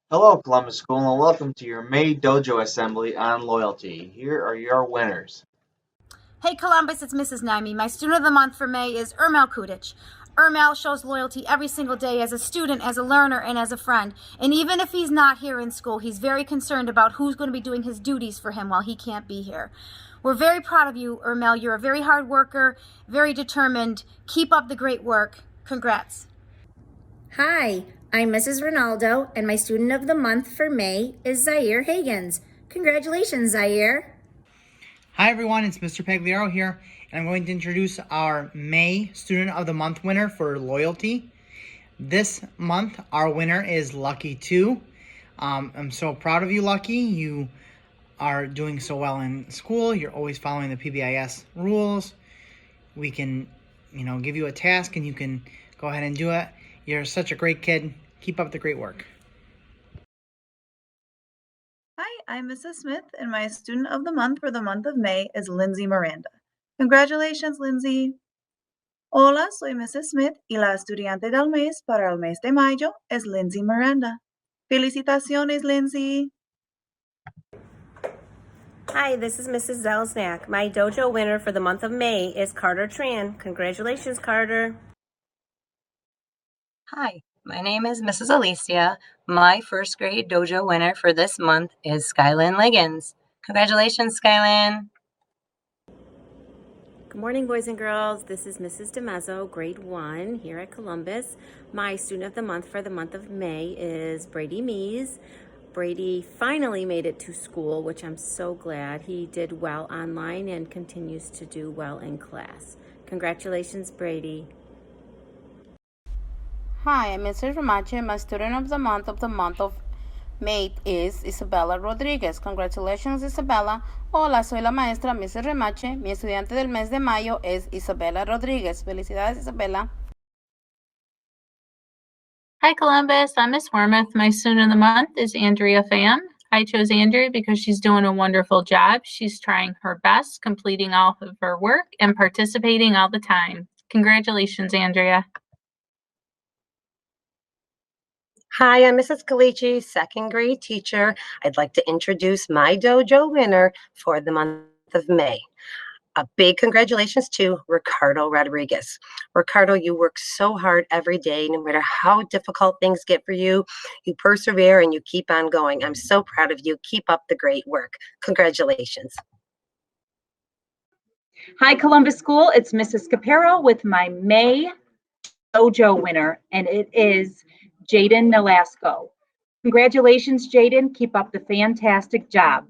Hello, Columbus School, and welcome to your May Dojo Assembly on Loyalty. Here are your winners. Hey Columbus, it's Mrs. Naimi. My student of the month for May is Ariel Kokorovich. Ariel shows loyalty every single day as a student, as a learner, and as a friend. And even if he's not here in school, he's very concerned about who's going to be doing his duties for him while he can't be here. We're very proud of you, Ariel. You're a very hard worker, very determined. Keep up the great work. Congrats. Hi, I'm Mrs. Ronaldo, and my student of the month for May is Zaire Higgins. Congratulations, Zaire. Hi everyone, it's Mr. Pagliaro here, and I'm going to introduce our May Student of the Month winner for Loyalty. This month, our winner is Lucky 2. I'm so proud of you, Lucky. You are doing so well in school. You're always following the PBIS rules. We can, give you a task and you can go ahead and do it. You're such a great kid. Keep up the great work. Hi, I'm Mrs. Smith, and my student of the month for the month of May is Lindsay Miranda. Congratulations, Lindsay. Hola, soy Mrs. Smith y la estudiante del mes para el mes de mayo es Lindsay Miranda. Felicitaciones, Lindsay. Hi, this is Mrs. Zelsnack. My dojo winner for the month of May is Carter Tran. Congratulations, Carter. Hi, my name is Mrs. Alicia. My first grade dojo winner for this month is Skylin Liggins. Congratulations, Skylin. Good morning, boys and girls. This is Mrs. DeMezzo, grade 1 here at Columbus. My student of the month for the month of May is Brady Mees. Brady finally made it to school, which I'm so glad. He did well online and continues to do well in class. Congratulations, Brady. Hi, I'm Mrs. Ramache. My student of the month of May is Isabella Rodriguez. Congratulations, Isabella. Hola, soy la maestra Mrs. Ramache. Mi estudiante del mes de mayo es Isabella Rodriguez. Felicidades, Isabella. Hi, Columbus. I'm Miss Wormuth. My student of the month is Andrea Pham. I chose Andrea because she's doing a wonderful job. She's trying her best, completing all of her work, and participating all the time. Congratulations, Andrea. Hi, I'm Mrs. Calici, second grade teacher. I'd like to introduce my dojo winner for the month of May. A big congratulations to Ricardo Rodriguez. Ricardo, you work so hard every day, no matter how difficult things get for you. You persevere and you keep on going. I'm so proud of you. Keep up the great work. Congratulations. Hi, Columbus School. It's Mrs. Capero with my May Dojo winner, and it is Jaden Nolasco. Congratulations, Jaden. Keep up the fantastic job.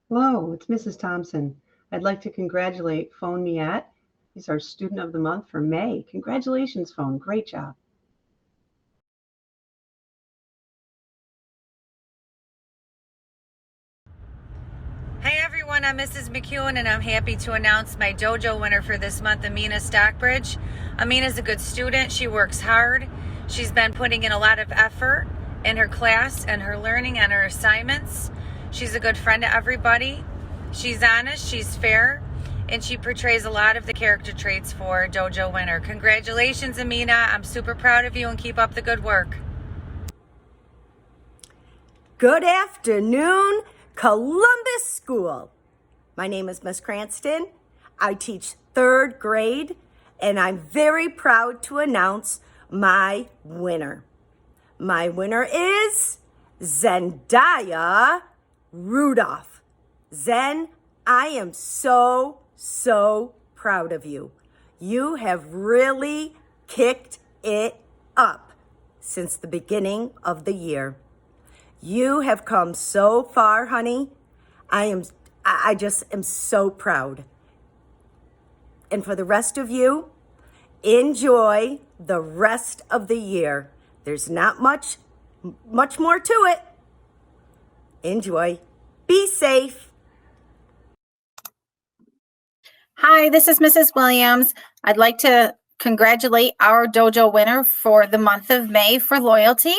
Hello, it's Mrs. Thompson. I'd like to congratulate Phone Miette. He's our student of the month for May. Congratulations, Phone. Great job. Hey everyone, I'm Mrs. McEwen and I'm happy to announce my dojo winner for this month, Amina Stockbridge. Amina's a good student. She works hard. She's been putting in a lot of effort in her class and her learning and her assignments. She's a good friend to everybody. She's honest, she's fair, and she portrays a lot of the character traits for dojo winner. Congratulations, Amina. I'm super proud of you and keep up the good work. Good afternoon, Columbus School. My name is Miss Cranston. I teach third grade, and I'm very proud to announce my winner. My winner is Zendaya Rudolph. Zen, I am so proud of you. You have really kicked it up since the beginning of the year. You have come so far, honey. I just am so proud. And for the rest of you, enjoy the rest of the year. There's not much more to it. Enjoy. Be safe. Hi, this is Mrs. Williams. I'd like to congratulate our dojo winner for the month of May for loyalty.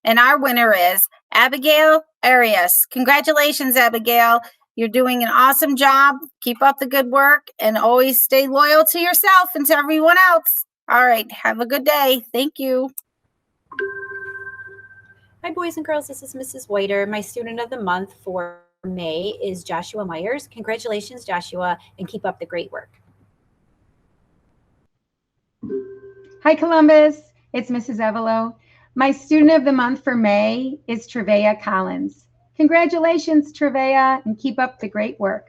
And our winner is Abigail Arias. Congratulations, Abigail. You're doing an awesome job. Keep up the good work and always stay loyal to yourself and to everyone else. All right. Have a good day. Thank you. Hi, Hi, boys and girls. This is Mrs. Whiter. My student of the month for May is Joshua Myers. Congratulations, Joshua, and keep up the great work. Hi, Columbus. It's Mrs. Evelo. My student of the month for May is Trevea Collins. Congratulations, Trevea, and keep up the great work.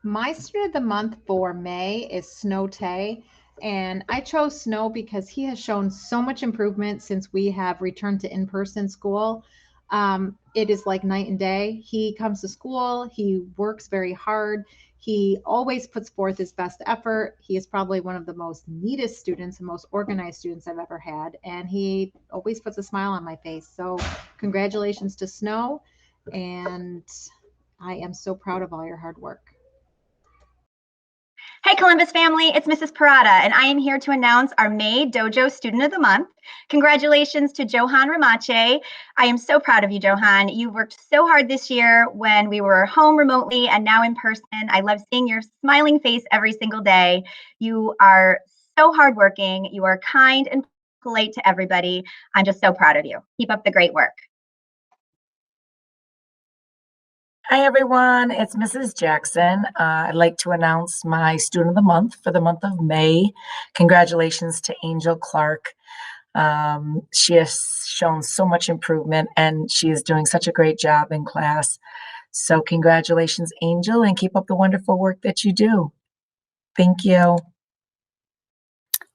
My student of the month for May is Snow Tay, and I chose Snow because he has shown so much improvement since we have returned to in-person school. It is like night and day. He comes to school, he works very hard, he always puts forth his best effort. He is probably one of the most neatest students and most organized students I've ever had, and he always puts a smile on my face. So congratulations to Snow, and I am so proud of all your hard work. Hey Columbus family, it's Mrs. Parada, and I am here to announce our May Dojo Student of the Month. Congratulations to Johan Ramache. I am so proud of you, Johan. You worked so hard this year when we were home remotely and now in person. I love seeing your smiling face every single day. You are so hardworking. You are kind and polite to everybody. I'm just so proud of you. Keep up the great work. Hi everyone, it's Mrs. Jackson. I'd like to announce my student of the month for the month of May. Congratulations to Angel Clark. She has shown so much improvement and she is doing such a great job in class. So congratulations, Angel, and keep up the wonderful work that you do. Thank you.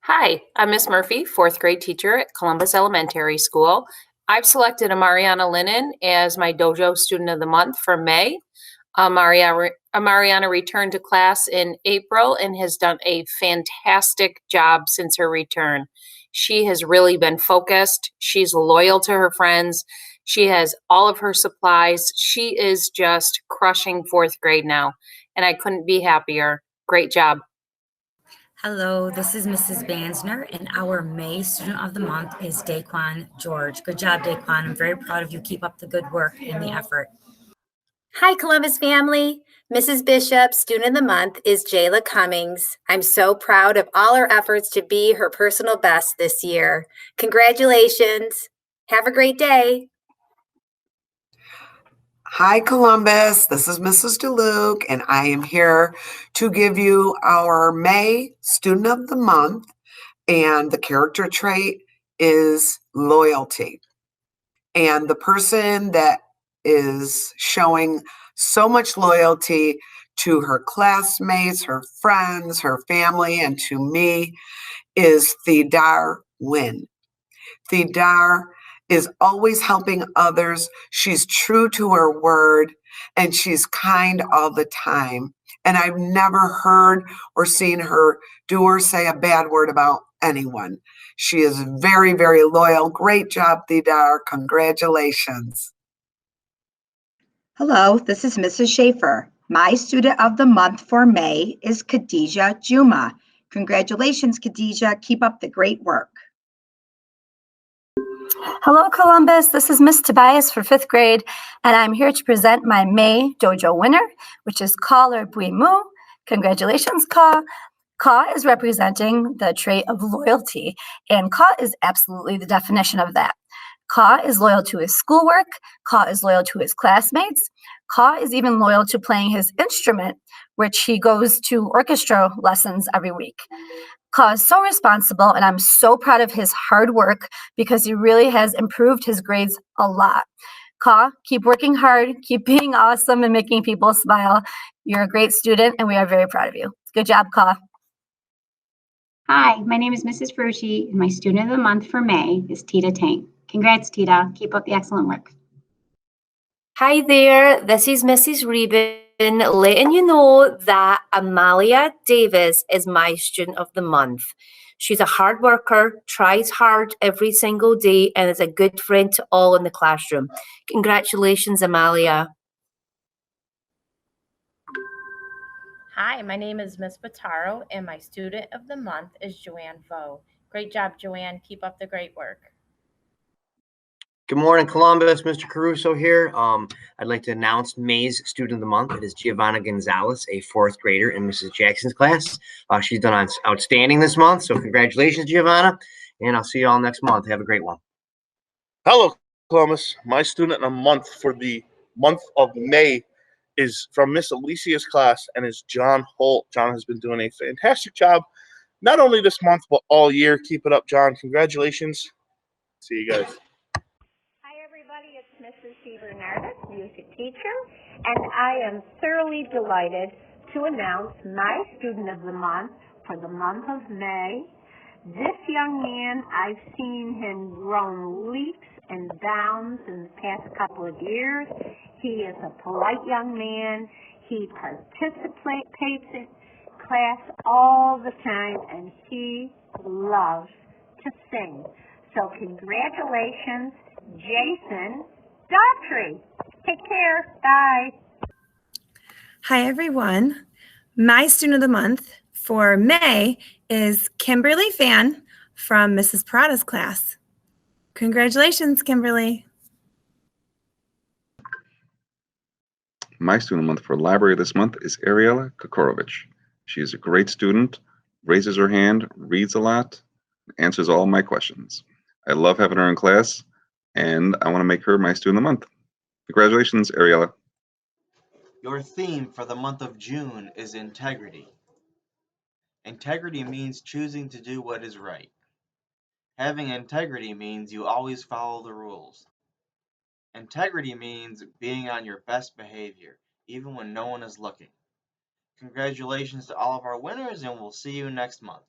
Hi, I'm Miss Murphy, fourth grade teacher at Columbus Elementary School. I've selected Amariana Lennon as my Dojo Student of the Month for May. Amariana returned to class in April and has done a fantastic job since her return. She has really been focused. She's loyal to her friends. She has all of her supplies. She is just crushing fourth grade now, and I couldn't be happier. Great job. Hello, this is Mrs. Bansner, and our May Student of the Month is Daquan George. Good job, Daquan. I'm very proud of you. Keep up the good work and the effort. Hi, Columbus family. Mrs. Bishop, Student of the Month is Jayla Cummings. I'm so proud of all her efforts to be her personal best this year. Congratulations. Have a great day. Hi, Columbus. This is Mrs. DeLuke, and I am here to give you our May Student of the Month, and the character trait is loyalty. And the person that is showing so much loyalty to her classmates, her friends, her family, and to me is Thedar Wynn. Thedar is always helping others. She's true to her word, and she's kind all the time. And I've never heard or seen her do or say a bad word about anyone. She is very, very loyal. Great job, Thedar. Congratulations. Hello, this is Mrs. Schaefer. My student of the month for May is Khadijah Juma. Congratulations, Khadijah. Keep up the great work. Hello, Columbus. This is Miss Tobias for 5th grade, and I'm here to present my May Dojo winner, which is Ka or Bui Mu. Congratulations, Ka. Ka is representing the trait of loyalty, and Ka is absolutely the definition of that. Ka is loyal to his schoolwork. Ka is loyal to his classmates. Ka is even loyal to playing his instrument, which he goes to orchestra lessons every week. Ka is so responsible, and I'm so proud of his hard work because he really has improved his grades a lot. Ka, keep working hard, keep being awesome and making people smile. You're a great student, and we are very proud of you. Good job, Ka. Hi, my name is Mrs. Frucci, and my student of the month for May is Tita Tang. Congrats, Tita. Keep up the excellent work. Hi there, this is Mrs. Reben letting you know that Amalia Davis is my student of the month. She's a hard worker, tries hard every single day, and is a good friend to all in the classroom. Congratulations, Amalia. Hi, my name is Miss Bataro, and my student of the month is Joanne Vo. Great job, Joanne. Keep up the great work. Good morning, Columbus. Mr. Caruso here. I'd like to announce May's Student of the Month. It is Giovanna Gonzalez, a 4th grader in Mrs. Jackson's class. She's done outstanding this month, so congratulations, Giovanna, and I'll see you all next month. Have a great one. Hello, Columbus. My student of the month for the month of May is from Miss Alicia's class and is John Holt. John has been doing a fantastic job, not only this month, but all year. Keep it up, John. Congratulations. See you guys. Hi, everybody. It's Mrs. C. Bernardus, music teacher, and I am thoroughly delighted to announce my student of the month for the month of May. This young man, I've seen him grow leaps and bounds in the past couple of years. He is a polite young man. He participates in class all the time, and he loves to sing. So congratulations, Jason Daughtry. Take care. Bye. Hi, everyone. My student of the month for May is Kimberly Fan from Mrs. Parada's class. Congratulations, Kimberly. My student of the month for library this month is Ariel Kokorovich. She is a great student, raises her hand, reads a lot, answers all my questions. I love having her in class, and I want to make her my student of the month. Congratulations, Ariella. Your theme for the month of June is integrity. Integrity means choosing to do what is right. Having integrity means you always follow the rules. Integrity means being on your best behavior, even when no one is looking. Congratulations to all of our winners, and we'll see you next month.